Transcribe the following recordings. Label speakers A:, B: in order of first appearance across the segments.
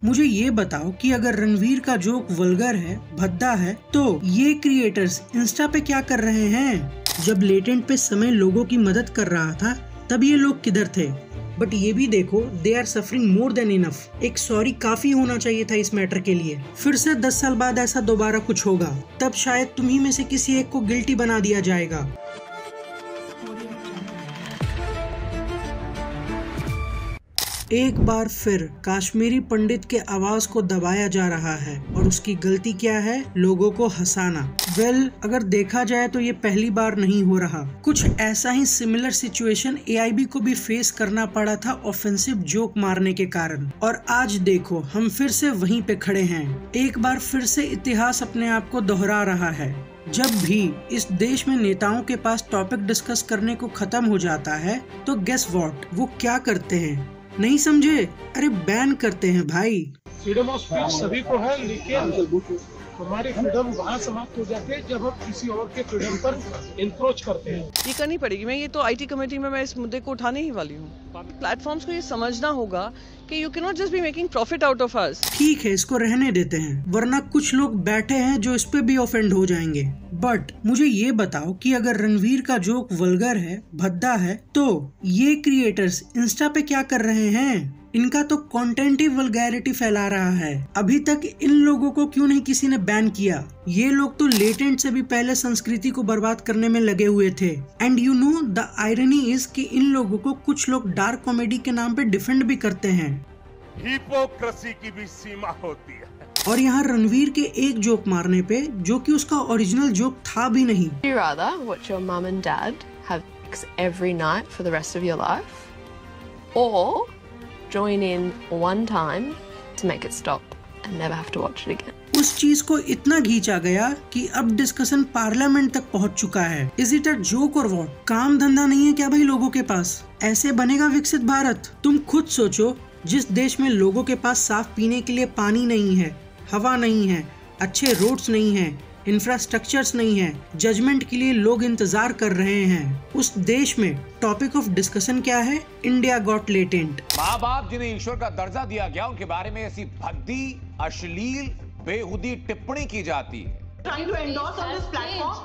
A: मुझे ये बताओ कि अगर रणवीर का जोक वल्गर है, भद्दा है, तो ये क्रिएटर्स इंस्टा पे क्या कर रहे हैं? जब लेटेंट पे समय लोगों की मदद कर रहा था तब ये लोग किधर थे? बट ये भी देखो, they are suffering more than enough. एक सॉरी काफी होना चाहिए था इस मैटर के लिए। फिर से 10 साल बाद ऐसा दोबारा कुछ होगा, तब शायद तुम्ही में से किसी एक को गिल्टी बना दिया जाएगा। एक बार फिर कश्मीरी पंडित के आवाज को दबाया जा रहा है और उसकी गलती क्या है? लोगों को हंसाना। अगर देखा जाए तो ये पहली बार नहीं हो रहा। कुछ ऐसा ही सिमिलर सिचुएशन AIB को भी फेस करना पड़ा था ऑफेंसिव जोक मारने के कारण, और आज देखो हम फिर से वहीं पे खड़े हैं। एक बार फिर से इतिहास अपने आप को दोहरा रहा है। जब भी इस देश में नेताओं के पास टॉपिक डिस्कस करने को खत्म हो जाता है तो गेस व्हाट, वो क्या करते हैं? नहीं समझे? अरे बैन करते हैं भाई।
B: फ्रीडम ऑफ स्पीच सभी को है, लेकिन हमारी फ्रीडम वहाँ समाप्त हो जाती है जब हम किसी और के फ्रीडम पर इंक्रोच करते हैं।
C: ये करनी पड़ेगी। मैं ये तो IT कमेटी में मैं इस मुद्दे को उठाने ही वाली हूँ। प्लेटफॉर्म्स को ये समझना होगा कि you can not just be making profit out of us.
A: ठीक है, इसको रहने देते हैं, वरना कुछ लोग बैठे हैं जो इस पे भी ऑफेंड हो जाएंगे। बट मुझे ये बताओ कि अगर रणवीर का जोक वल्गर है, भद्दा है, तो ये क्रिएटर्स इंस्टा पे क्या कर रहे हैं? इनका तो कंटेंट ही वल्गैरिटी फैला रहा है। अभी तक इन लोगों को क्यों नहीं किसी ने बैन किया? ये लोग तो लेटेंट से भी पहले संस्कृति को बर्बाद करने में लगे हुए थे। And you know the irony is कि इन लोगों को कुछ लोग डार्क कॉमेडी के नाम पे डिफेंड भी करते हैं।
D: हिपोक्रेसी की भी सीमा होती है।
A: और यहाँ रणवीर के एक जोक मारने पे, जो कि उसका ओरिजिनल जोक था भी नहीं।
E: You rather watch your mum and dad have sex every night for the rest of your life, or join in one time to make it stop and never have to watch it again?
A: उस चीज को इतना खींचा गया कि अब discussion parliament तक पहुंच चुका है। इज इट अ जोक और व्हाट? काम धंधा नहीं है क्या भाई लोगों के पास? ऐसे बनेगा विकसित भारत? तुम खुद सोचो, जिस देश में लोगों के पास साफ पीने के लिए पानी नहीं है, हवा नहीं है, अच्छे रोड्स नहीं है, इंफ्रास्ट्रक्चर्स नहीं है, जजमेंट के लिए लोग इंतजार कर रहे हैं, उस देश में टॉपिक ऑफ डिस्कशन क्या है? India got latent.
F: माँ बाप जिन्हें ईश्वर का दर्जा दिया गया, उनके बारे में ऐसी भद्दी, अश्लील, बेहुदी टिप्पणी की जाती है।
G: Trying to endorse on this platform,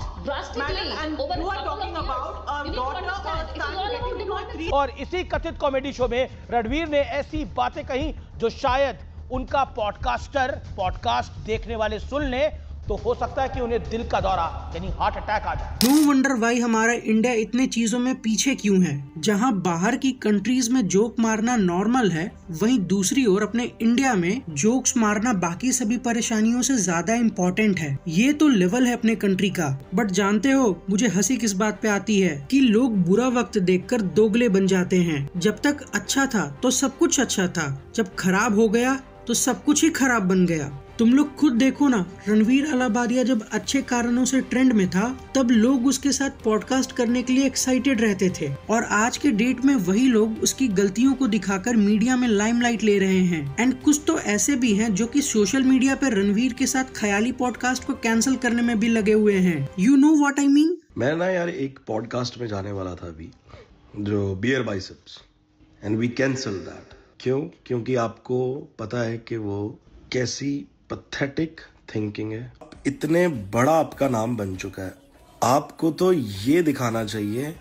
G: madam, and you are talking about a daughter or son getting into a 3.
B: और इसी कथित कॉमेडी शो में रणवीर ने ऐसी बातें कही जो शायद उनका पॉडकास्ट देखने वाले सुन ले तो हो सकता है कि उन्हें दिल का दौरा यानी हार्ट अटैक आ जाए।
A: नो वंडर वाई हमारा इंडिया इतने चीजों में पीछे क्यों है। जहां बाहर की कंट्रीज में जोक मारना नॉर्मल है, वहीं दूसरी ओर अपने इंडिया में जोक्स मारना बाकी सभी परेशानियों से ज्यादा इम्पोर्टेंट है। ये तो लेवल है अपने कंट्री का। बट जानते हो मुझे हंसी किस बात पे आती है? कि लोग बुरा वक्त देखकर दोगले बन जाते हैं। जब तक अच्छा था तो सब कुछ अच्छा था, जब खराब हो गया तो सब कुछ ही खराब बन गया। तुम लोग खुद देखो ना, रणवीर अलाहाबादिया जब अच्छे कारणों से ट्रेंड में था तब लोग उसके साथ पॉडकास्ट करने के लिए एक्साइटेड रहते थे, और आज के डेट में वही लोग उसकी गलतियों को दिखाकर मीडिया में लाइमलाइट ले रहे हैं। एंड कुछ तो ऐसे भी हैं जो कि सोशल मीडिया पे रणवीर के साथ ख्याली पॉडकास्ट को कैंसिल करने में भी लगे हुए हैं। You know what I mean?
H: मैं ना यार एक पॉडकास्ट में जाने वाला था अभी, जो bear biceps, and we cancel that. क्यों? क्योंकि आपको पता है कि वो कैसी पैथेटिक थिंकिंग है। इतने बड़ा आपका नाम बन चुका है, आपको तो ये दिखाना चाहिए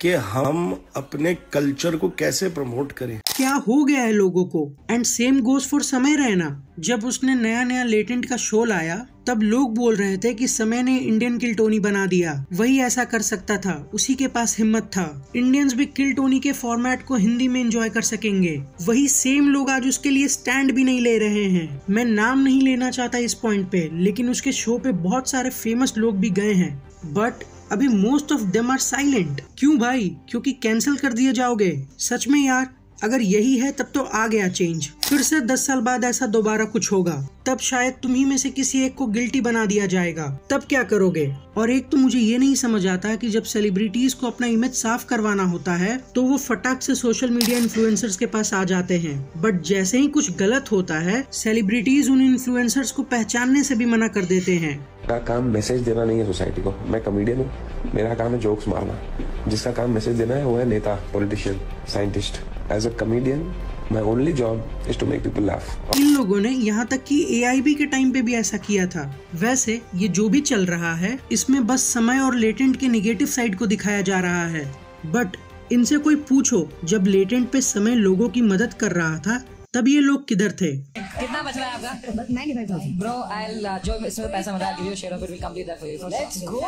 H: कि हम अपने कल्चर को कैसे प्रमोट करें।
A: क्या हो गया है लोगों को? एंड सेम गोज फॉर समय रैना। जब उसने नया नया लेटेंट का शो लाया तब लोग बोल रहे थे कि समय ने इंडियन किल टोनी बना दिया, वही ऐसा कर सकता था, उसी के पास हिम्मत था, इंडियंस भी किल टोनी के फॉर्मेट को हिंदी में एंजॉय कर सकेंगे। वही सेम लोग आज उसके लिए स्टैंड भी नहीं ले रहे हैं। मैं नाम नहीं लेना चाहता इस पॉइंट पे, लेकिन उसके शो पे बहुत सारे फेमस लोग भी गए हैं, बट अभी most of them are silent. क्यों भाई? क्योंकि कैंसिल कर दिए जाओगे? सच में यार, अगर यही है तब तो आ गया चेंज। फिर से 10 साल बाद ऐसा दोबारा कुछ होगा, तब शायद तुम्ही में से किसी एक को गिल्टी बना दिया जाएगा। तब क्या करोगे? और एक तो मुझे ये नहीं समझ आता कि जब सेलिब्रिटीज को अपना इमेज साफ करवाना होता है तो वो फटाक से सोशल मीडिया इन्फ्लुएंसर्स के पास आ जाते हैं, बट जैसे ही कुछ गलत होता है सेलिब्रिटीज उन इन्फ्लुएंसर्स को पहचानने से भी मना कर देते हैं।
I: मेरा काम मैसेज देना नहीं है सोसाइटी को। मैं कॉमेडियन हूँ, मेरा काम है जोक्स मारना। जिसका काम मैसेज देना है वो है नेता, politician, scientist. As a comedian My only job is to make people laugh.
A: इन लोगों ने यहाँ तक कि AIB के टाइम पे भी ऐसा किया था। वैसे ये जो भी चल रहा है इसमें बस समय और लेटेंट के नेगेटिव साइड को दिखाया जा रहा है। बट इनसे कोई पूछो, जब लेटेंट पे समय लोगों की मदद कर रहा था तब ये लोग किधर थे?
J: कितना बच रहा है आपका? 95,000. Bro, I'll जो इसमें पैसा मिला, I'll give you a share of it. We complete that for you. Let's go.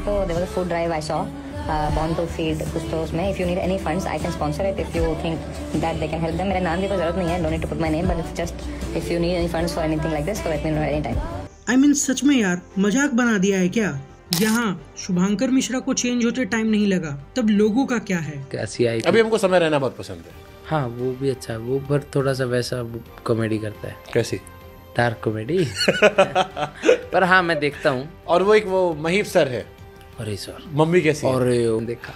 K: So there was a food drive I saw, Born to Feed कुछ तो उसमें. If you need any funds, I can sponsor it. If you think that they can help them. मेरे नाम की कोई जरूरत नहीं है. Don't need to put my name, but it's just if you need any funds for anything like this, so let me know anytime.
A: I mean सच में यार मजाक बना दिया है क्या? यहाँ शुभांकर मिश्रा को चेंज होते टाइम नहीं लगा, तब लोगों का क्या है?
L: कैसी आई?
M: अभी हमको समय रहना बहुत पसंद है।
L: हाँ वो भी अच्छा है, वो पर थोड़ा सा वैसा कॉमेडी करता है।
M: कैसी?
L: Dark comedy. पर हाँ मैं देखता हूँ।
M: और वो एक वो महीप सर है।
L: अरे सर
M: मम्मी कैसी?
L: और देखा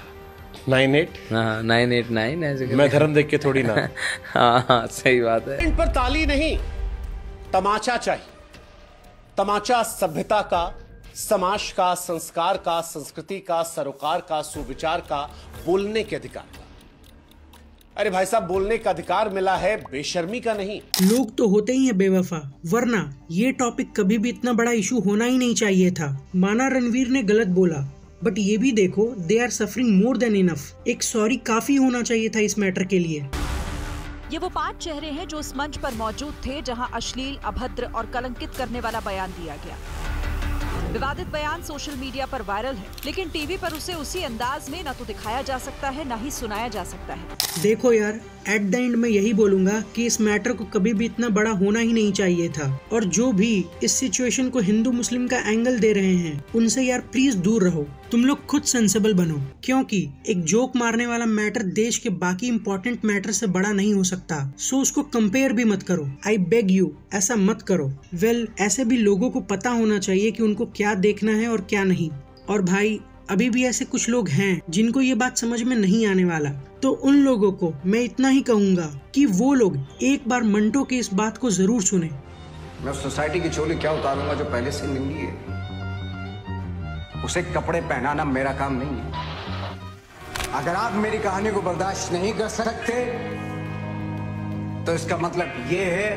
M: 9-8?
L: हाँ 989 ऐसे।
M: मैं धर्म देख के थोड़ी ना।
L: हाँ सही बात है।
B: इन पर ताली नहीं, तमाचा चाहिए। तमाचा सभ्यता का, समाज का, संस्कार का, संस्कृति का, सरोकार का, सुविचार का, बोलने के अधिकार का। अरे भाई साहब, बोलने का अधिकार मिला है, बेशर्मी का नहीं।
A: लोग तो होते ही हैं बेवफा, वरना ये टॉपिक कभी भी इतना बड़ा इशू होना ही नहीं चाहिए था। माना रणवीर ने गलत बोला, बट ये भी देखो they are suffering more than enough. एक सॉरी काफी होना चाहिए था इस मैटर के लिए।
N: ये वो 5 चेहरे हैं जो उस मंच पर मौजूद थे जहां अश्लील, अभद्र और कलंकित करने वाला बयान दिया गया। विवादित बयान सोशल मीडिया पर वायरल है, लेकिन टीवी पर उसे उसी अंदाज में न तो दिखाया जा सकता है न ही सुनाया जा सकता है।
A: देखो यार, एट द एंड मैं यही बोलूंगा कि इस मैटर को कभी भी इतना बड़ा होना ही नहीं चाहिए था। और जो भी इस सिचुएशन को हिंदू मुस्लिम का एंगल दे रहे हैं उनसे यार प्लीज दूर रहो। तुम लोग खुद सेंसिबल बनो, क्योंकि एक जोक मारने वाला मैटर देश के बाकी इंपॉर्टेंट मैटर से बड़ा नहीं हो सकता। सो उसको कंपेयर भी मत करो, आई बेग यू, ऐसा मत करो। वेल, ऐसे भी लोगों को पता होना चाहिए कि उनको क्या देखना है और क्या नहीं। और भाई, अभी भी ऐसे कुछ लोग हैं जिनको ये बात समझ में नहीं आने वाला, तो उन लोगों को मैं इतना ही कहूँगा कि वो लोग एक बार मंटो की इस बात को जरूर सुने।
O: मैं सोसाइटी की चोली क्या उतारूंगा जो पहले से नंगी है? उसे कपड़े पहनाना मेरा काम नहीं है। अगर आप मेरी कहानी को बर्दाश्त नहीं कर सकते तो इसका मतलब ये है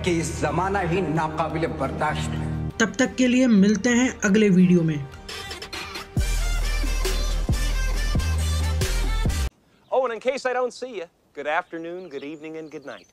O: कि इस जमाना ही नाकाबिले बर्दाश्त है।
A: तब तक के लिए मिलते हैं अगले वीडियो में।
P: Oh, and in case I don't see you, good afternoon, good evening, and good night.